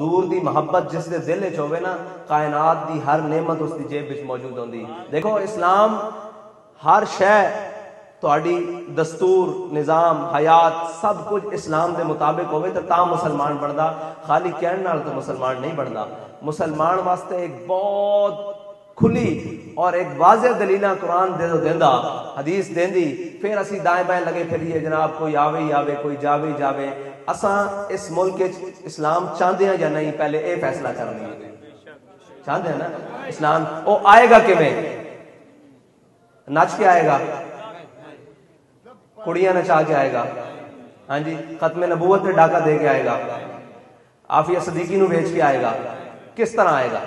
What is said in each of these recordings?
حضور دی محبت جس دے دل وچ ہوے نا، کائنات دی ہر نعمت اس دی جیب وچ موجود ہوندی۔ دیکھو اسلام ہر شے تہاڈی دستور، نظام، حیات سب کچھ اسلام دے مطابق ہوئے تو مسلمان بندا، خالی کہن نال تو مسلمان نہیں بندا۔ مسلمان واسطے ایک بہت کھلی اور ایک واضح دلیل قرآن دے دیندا، حدیث دیندی، پھر اسی دائیں بائیں لگے پھریے جناب کوئی آوے ہی آوے، کوئی جاوے ہی جاوے۔ اساں اس ملک اسلام چاہتے ہیں یا نہیں، پہلے اے فیصلہ کرنا ہے۔ چاہتے ہیں نا اسلام، وہ آئے گا کیویں؟ نچ کے آئے گا، کڑیاں نچا کے آئے گا، ہاں جی، ختم نبوت پہ ڈاکہ دے کے آئے گا، عافیہ صدیقی نو بیچ کے آئے گا؟ کس طرح آئے گا؟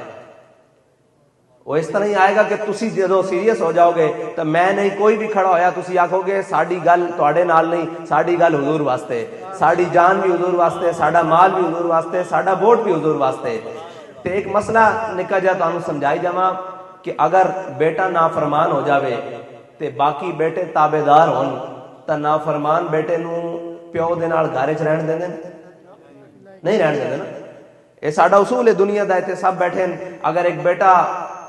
وہ اس طرح ہی آئے گا کہ تسی جدو سیریس ہو جاؤ گے تو میں نہیں کوئی بھی کھڑا ہویا تسی آکھو گے ساڈی گل تواڈے نال نہیں، ساڈی گل حضور واسطے، ساڈی جان بھی حضور واسطے، ساڈا مال بھی حضور واسطے، ساڈا ووٹ بھی حضور واسطے۔ تے ایک مسئلہ نکا جا تانوں سمجھائی جاواں کہ اگر بیٹا نافرمان ہو جاوے تے باقی بیٹے تابعدار ہون تا نافرمان بیٹے نو پیو دے نال گھر وچ رہن دیندے نہیں رہن دیندے نا۔ یہ ساڈا اصول ہے دنیا دا، تے سب بیٹھے اگر ایک بیٹا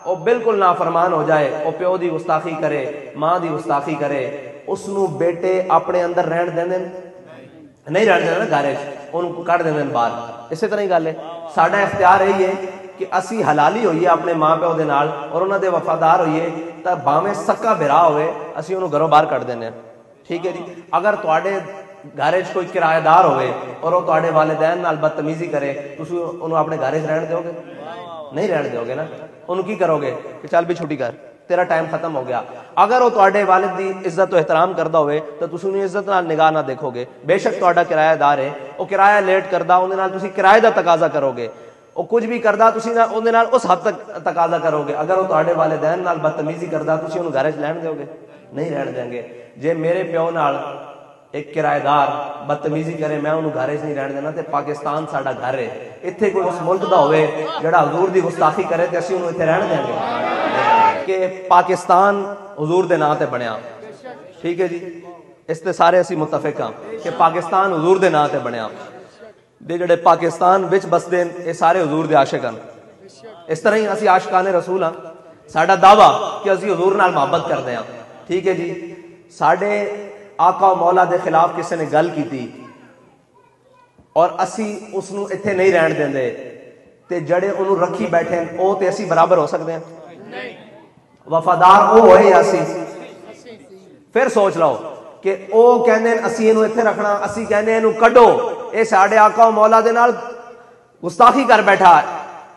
وہ بالکل نافرمان ہو جائے، وہ پیو دی گستاخی کرے، ماں دی گستاخی کرے، اس نو بیٹے اپنے اندر رہن دیندے نہیں رہن دیندے نا، گھر وچ ان کو کڈ دیندے باہر۔ اسی طرح ہی گل ہے، ساڈا اختیار یہی ہے کہ اسی حلالی ہوئیے اپنے ماں پیو دے نال اور انہاں دے وفادار ہوئیے، تا بھاویں سکا بھرا ہوئے اسی انہوں گھروں باہر کڈ دینے۔ ٹھیک ہے جی۔ اگر تواڈے گھر وچ کوئی کرایہ دار ہوئے اور وہ تواڈے والدین نال بدتمیزی کرے، تسی انہوں اپنے گھر وچ رہن دیو گے؟ نہیں رہن دیو گے نا۔ انہوں کی کرو گے کہ چل بھی چھٹی کر، تیرا ٹائم ختم ہو گیا۔ اگر وہ تواڈے والد دی عزت و احترام کردا ہوئے تو تسی انہوں عزت نال نگاہ نہ دیکھو گے۔ بے شک تواڈا کرایہ دار ہے، وہ کرایہ لیٹ کردا، اون دے نال تسی کرایہ دا تقاضا کرو گے، وہ کچھ بھی کردا تسی اون دے نال اس حد تک تقاضا کرو گے۔ اگر وہ تواڈے والدین نال بدتمیزی کردا تسی انہوں گھر وچ رہن دیو گے؟ نہیں رہن دیں گے۔ جے میرے پیو نال ایک کرایہ دار بدتمیزی کرے میں انہوں گھر نہیں رہن دینا، تے پاکستان ساڈا گھر ہے، اتنے کوئی اس ملک دا ہوئے جڑا حضور دی گستاخی کرے تے اسی انہوں اتنے رہن دیں گے؟ کہ پاکستان حضور دے نام تے بنیا، ٹھیک ہے جی، اس تے سارے اسی متفق ہاں کہ پاکستان حضور دے نام تے بنیا، دے جڑے پاکستان وچ بسدے اے سارے حضور دے عاشق ہن۔ اس طرح ہی اسی عاشقان رسول ہاں، ساڈا دعویٰ کہ اسی حضور نال محبت کردے ہاں، ٹھیک ہے جی۔ ساڈے آقا و مولا دے خلاف کسی نے گل کیتی اور اسی اس نو اتھے نہیں رہن دیندے تے جڑے انہوں رکھی بیٹھے ہیں او تے اسی برابر ہو سکتے ہیں؟ وفادار او ہوئے یا اسی؟ پھر سوچ لو کہ او کہنے ہیں اسی انہوں اتھے رکھنا، اسی کہنے ہیں انہوں کڈو، اے ساڈے آقا و مولا دے نال گستاخی کر بیٹھا ہے،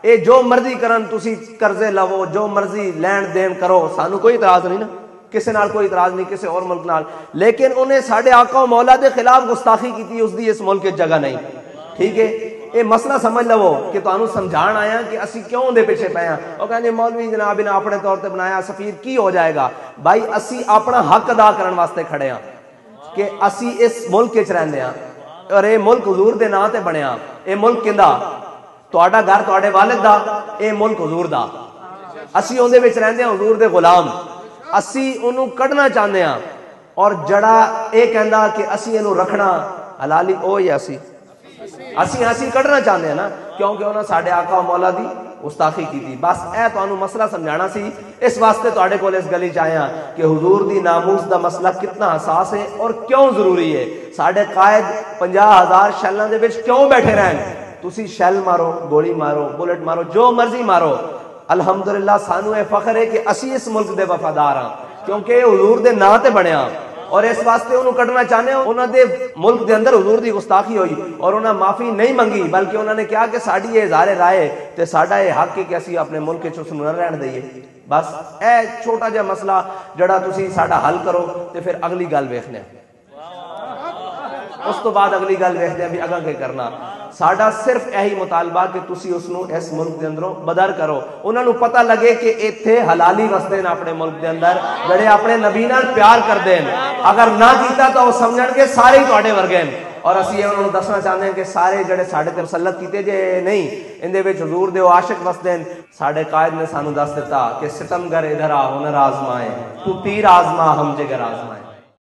اے جو مرضی کرن تسی قرضے لو، جو مرضی لین دین کرو، سانو کوئی اعتراض نہیں نا، کسی نال کوئی اعتراض نہیں، کسی اور ملک نال، لیکن انہیں ساڈے آقا و مولا دے خلاف گستاخی کی، اس دی اس ملک کی جگہ نہیں۔ ٹھیک ہے، یہ مسئلہ سمجھ لو کہ تانوں سمجھان آیا کہ اسی کیوں دے پیچھے پے ہیں۔ وہ کہنے مولوی جناب نے اپنے طور تے بنایا، سفیر کی ہو جائے گا؟ بھائی اسی اپنا حق ادا کرن واسطے کھڑے ہیں کہ اسی اس ملک وچ رہندے ہیں اور یہ ملک حضور دے نام تے بنیا۔ یہ ملک کیندا؟ تہاڈا گھر تہاڈے والد دا، یہ ملک حضور دا، اسی اون دے وچ رہندے ہیں، حضور دے غلام، اسی انہوں کڈنا چاہتے ہیں، اور جڑا اے کہندا کہ اسی انہوں رکھنا حلالی او یا اسی کڈنا چاہتے ہیں نا، کیونکہ انہوں ساڈے آقا و مولا دی گستاخی کی تھی۔ بس اے تانوں مسئلہ سمجھانا سی، اس واسطے تواڈے کول اس گلی چ آیا کہ حضور دی ناموس دا مسئلہ کتنا حساس ہے اور کیوں ضروری ہے۔ ساڈے قائد 50,000 شیلاں دے وچ کیوں بیٹھے رہن؟ تسی شیل مارو، گولی مارو، بلٹ مارو، جو مرضی مارو، الحمدللہ سانو اے فخر ہے کہ اسی اس ملک دے وفادار ہاں، کیونکہ حضور دے نام تے بنیا، اور اس واسطے انہوں کڈنا چاہنے ہیں۔ انہوں دے ملک دے اندر حضور دی گستاخی ہوئی اور انہوں معافی نہیں منگی، بلکہ انہوں نے کہا کہ ساڈی یہ اظہار رائے تے ساڈا یہ حق ہے کہ اسی اپنے ملک وچ اس نوں نہ رہن دئیے۔ بس اے چھوٹا جہا مسئلہ جڑا تسی ساڈا حل کرو تے پھر اگلی گل ویکھنے، اس تو بعد اگلی گل ویکھدے ہیں بھی اگاں کی کرنا۔ ساڈا صرف یہی مطالبہ کہ تسی اس نو اس ملک دے اندروں بدر کرو، انہاں نو پتہ لگے کہ ایتھے حلالی وسدے نے اپنے ملک دے اندر، جڑے اپنے نبی نال پیار کردے ہیں، اگر نہ کیتا تو وہ سمجھن گے سارے ہی تواڈے ورگے ہیں۔ اور اسی انہوں نے دسنا چاہتے ہیں کہ سارے جڑے ساڈے تے مسلط کیتے جے نہیں، اندے وچ حضور دے عاشق وسدے ہیں۔ ساڈے قائد نے سانو دس دیتا کہ ستمگر ادھر آ ہنر آزمائے، تو تیر آزما ہم جگر آزمائے۔